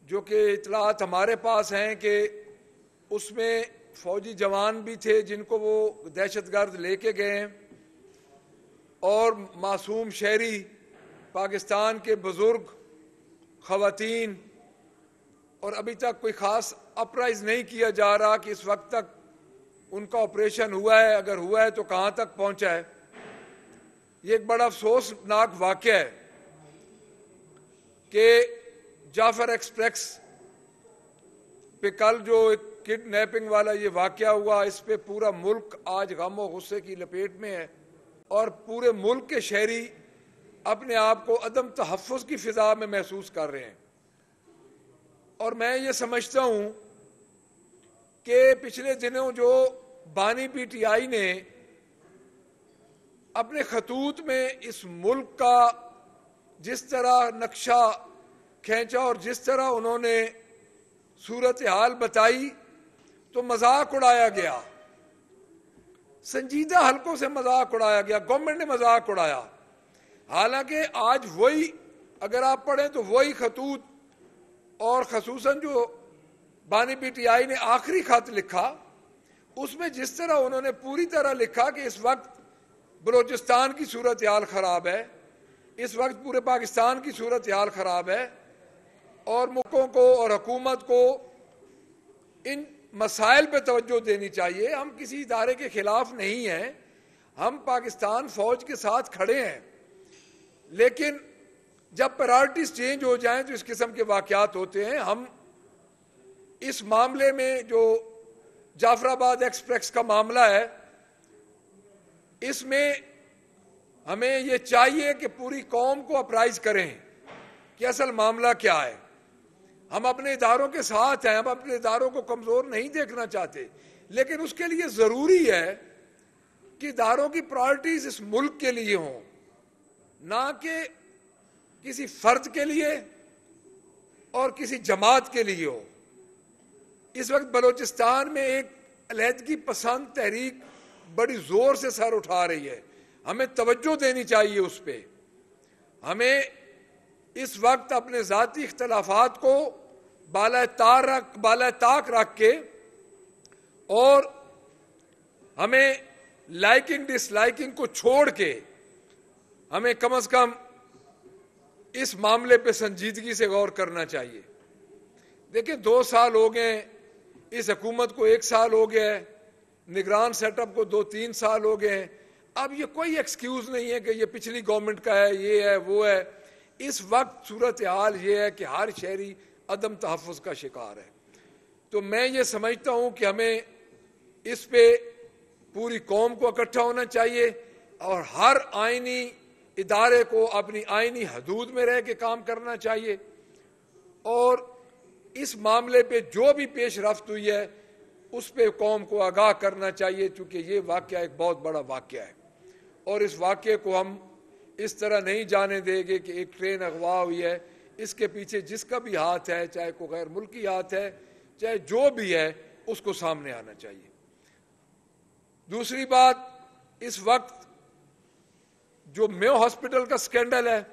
जो कि इतलात हमारे पास हैं कि उसमें फौजी जवान भी थे जिनको वो दहशतगर्द लेके गए और मासूम शहरी पाकिस्तान के बुजुर्ग, खवातीन, और अभी तक कोई ख़ास अपराइज नहीं किया जा रहा कि इस वक्त तक उनका ऑपरेशन हुआ है, अगर हुआ है तो कहाँ तक पहुँचा है। ये एक बड़ा अफसोसनाक वाक़या है कि जाफर एक्सप्रेस पे कल जो एक किडनैपिंग वाला ये वाक़या हुआ, इस पे पूरा मुल्क आज गम और गुस्से की लपेट में है और पूरे मुल्क के शहरी अपने आप को अदम तहफ़्फ़ुज़ की फ़िज़ा में महसूस कर रहे हैं। और मैं ये समझता हूँ कि पिछले दिनों जो बानी पीटीआई ने अपने खतूत में इस मुल्क का जिस तरह नक्शा खींचा और जिस तरह उन्होंने सूरत हाल बताई, तो मजाक उड़ाया गया, संजीदा हलकों से मजाक उड़ाया गया, गवर्नमेंट ने मजाक उड़ाया। हालांकि आज वही अगर आप पढ़ें तो वही खतूत और खसूसन जो बानी पीटीआई ने आखिरी खत लिखा, उसमें जिस तरह उन्होंने पूरी तरह लिखा कि इस वक्त बलोचिस्तान की सूरत हाल ख़राब है, इस वक्त पूरे पाकिस्तान की सूरत हाल ख़राब है और मुल्कों को और हुकूमत को इन मसाइल पे तवज्जो देनी चाहिए। हम किसी इदारे के खिलाफ नहीं हैं, हम पाकिस्तान फौज के साथ खड़े हैं, लेकिन जब प्रायोरिटीज चेंज हो जाएं तो इस किस्म के वाक़यात होते हैं। हम इस मामले में जो जाफराबाद एक्सप्रेस का मामला है, इसमें हमें ये चाहिए कि पूरी कौम को अपराइज करें कि असल मामला क्या है। हम अपने इदारों के साथ हैं, हम अपने इदारों को कमज़ोर नहीं देखना चाहते, लेकिन उसके लिए ज़रूरी है कि इदारों की प्रायोरिटीज इस मुल्क के लिए हों, ना कि किसी फर्द के लिए और किसी जमात के लिए हो। इस वक्त बलोचिस्तान में एक अलहदगी पसंद तहरीक बड़ी जोर से सर उठा रही है, हमें तवज्जो देनी चाहिए उस पर। हमें इस वक्त अपने ज़ाती इख्तलाफात को बाला ताक रख के और हमें लाइकिंग डिसलाइकिंग को छोड़ के हमें कम से कम इस मामले पे संजीदगी से गौर करना चाहिए। देखिए 2 साल हो गए, इस हुकूमत को 1 साल हो गया है, निगरान सेटअप को 2-3 साल हो गए हैं। अब ये कोई एक्सक्यूज़ नहीं है कि ये पिछली गवर्नमेंट का है, ये है वो है। इस वक्त सूरत हाल ये है कि हर शहरी अदम तहफ़्फ़ुज़ का शिकार है। तो मैं ये समझता हूँ कि हमें इस पे पूरी कौम को इकट्ठा होना चाहिए और हर आइनी इदारे को अपनी आइनी हदूद में रह के काम करना चाहिए और इस मामले पे जो भी पेश रफ्त हुई है उस पे कौम को आगाह करना चाहिए, चूँकि ये वाक़या एक बहुत बड़ा वाक़या है और इस वाक़े को हम इस तरह नहीं जाने देंगे कि एक ट्रेन अगवा हुई है, इसके पीछे जिसका भी हाथ है, चाहे कोई गैर मुल्की हाथ है, चाहे जो भी है, उसको सामने आना चाहिए। दूसरी बात, इस वक्त जो मेयो हॉस्पिटल का स्कैंडल है,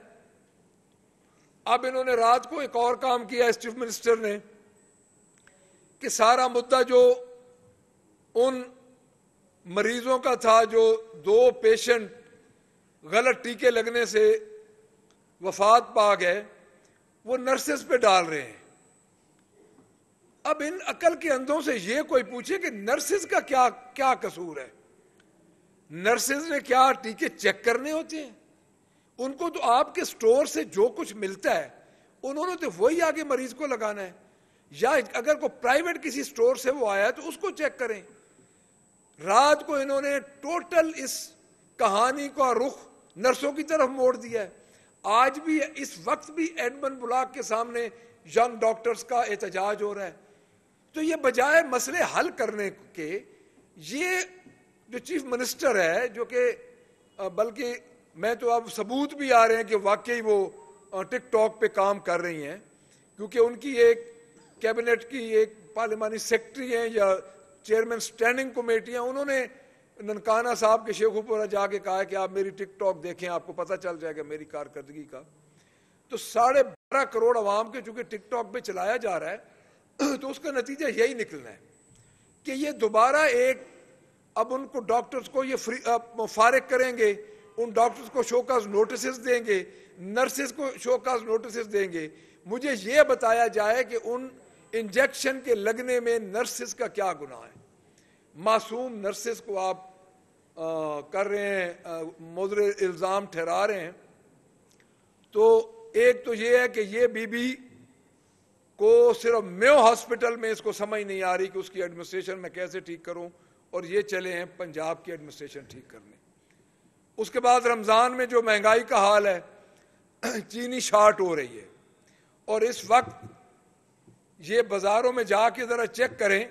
अब इन्होंने रात को एक और काम किया चीफ मिनिस्टर ने कि सारा मुद्दा जो उन मरीजों का था जो 2 पेशेंट गलत टीके लगने से वफात पा गए, वो नर्सेस पे डाल रहे हैं। अब इन अकल के अंधों से ये कोई पूछे कि नर्सेस का क्या क्या कसूर है? नर्सेस ने क्या टीके चेक करने होते हैं? उनको तो आपके स्टोर से जो कुछ मिलता है उन्होंने तो वही आगे मरीज को लगाना है, या अगर कोई प्राइवेट किसी स्टोर से वो आया तो उसको चेक करें। रात को इन्होंने टोटल इस कहानी का रुख नर्सों की तरफ मोड़ दिया है। आज भी इस वक्त भी एडमंड ब्लॉक के सामने यंग डॉक्टर्स का एहतजाज हो रहा है। तो ये बजाय मसले हल करने के, ये जो चीफ मिनिस्टर है, जो कि बल्कि मैं तो अब सबूत भी आ रहे हैं कि वाकई वो टिकटॉक पे काम कर रही हैं, क्योंकि उनकी एक कैबिनेट की एक पार्लिमानी सेक्रेटरी हैं या चेयरमैन स्टैंडिंग कमेटी हैं, उन्होंने ननकाना साहब के शेखुपुरा जाके कहा है कि आप मेरी टिकटॉक देखें, आपको पता चल जाएगा मेरी कारकर्दगी का। तो 12 करोड़ अवाम के चूंकि टिकटॉक पे चलाया जा रहा है तो उसका नतीजा यही निकलना है कि ये दोबारा एक, अब उनको डॉक्टर्स को ये फारिग करेंगे, उन डॉक्टर्स को शोकाज नोटिस देंगे, नर्सेज को शोकाज नोटिस देंगे। मुझे ये बताया जाए कि उन इंजेक्शन के लगने में नर्सेज का क्या गुनाह है। मासूम नर्सेज को आप कर रहे हैं, मुजरे इल्ज़ाम ठहरा रहे हैं। तो एक तो ये है कि ये बीबी को सिर्फ मेयो हॉस्पिटल में इसको समझ नहीं आ रही कि उसकी एडमिनिस्ट्रेशन मैं कैसे ठीक करूं, और ये चले हैं पंजाब की एडमिनिस्ट्रेशन ठीक करने। उसके बाद रमज़ान में जो महंगाई का हाल है, चीनी शार्ट हो रही है, और इस वक्त ये बाज़ारों में जाके ज़रा चेक करें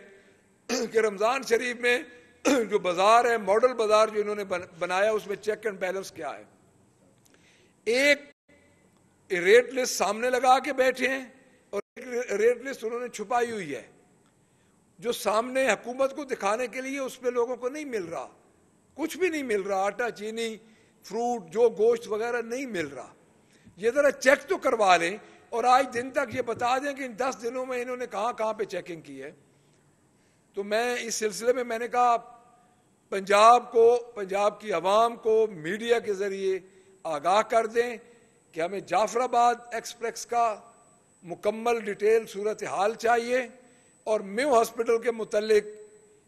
कि रमज़ान शरीफ में जो बाज़ार है, मॉडल बाज़ार जो इन्होंने बनाया, उसमें चेक एंड बैलेंस क्या है। एक रेट लिस्ट सामने लगा के बैठे हैं और एक रेट लिस्ट उन्होंने छुपाई हुई है, जो सामने हुकूमत को दिखाने के लिए उस पर लोगों को नहीं मिल रहा, कुछ भी नहीं मिल रहा। आटा, चीनी, फ्रूट, जो गोश्त वगैरह नहीं मिल रहा। ये ज़रा चेक तो करवा लें और आज दिन तक ये बता दें कि इन 10 दिनों में इन्होंने कहाँ कहाँ पे चेकिंग की है। तो मैं इस सिलसिले में मैंने कहा पंजाब को, पंजाब की आवाम को मीडिया के ज़रिए आगाह कर दें कि हमें जाफराबाद एक्सप्रेस का मुकम्मल डिटेल सूरत हाल चाहिए, और मेयो हॉस्पिटल के मुतल्लिक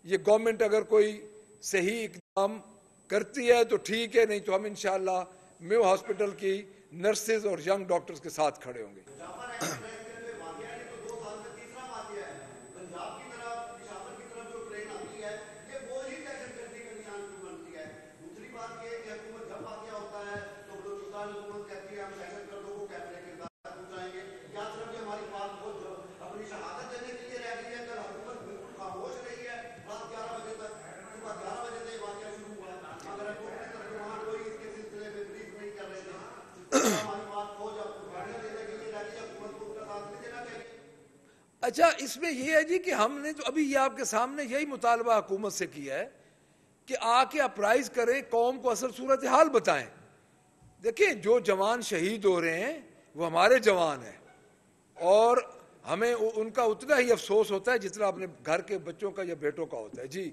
ये गवर्नमेंट अगर कोई सही इकदाम करती है तो ठीक है, नहीं तो हम इंशाअल्लाह मेयो हॉस्पिटल की नर्सेज और यंग डॉक्टर्स के साथ खड़े होंगे। अच्छा, इसमें यह है जी कि हमने तो अभी ये आपके सामने यही मुतालबा हुकूमत से किया है कि आके अपराइज करें, कौम को असल सूरत हाल बताएं। देखिए, जो जवान शहीद हो रहे हैं वो हमारे जवान हैं, और हमें उनका उतना ही अफसोस होता है जितना अपने घर के बच्चों का या बेटों का होता है। जी।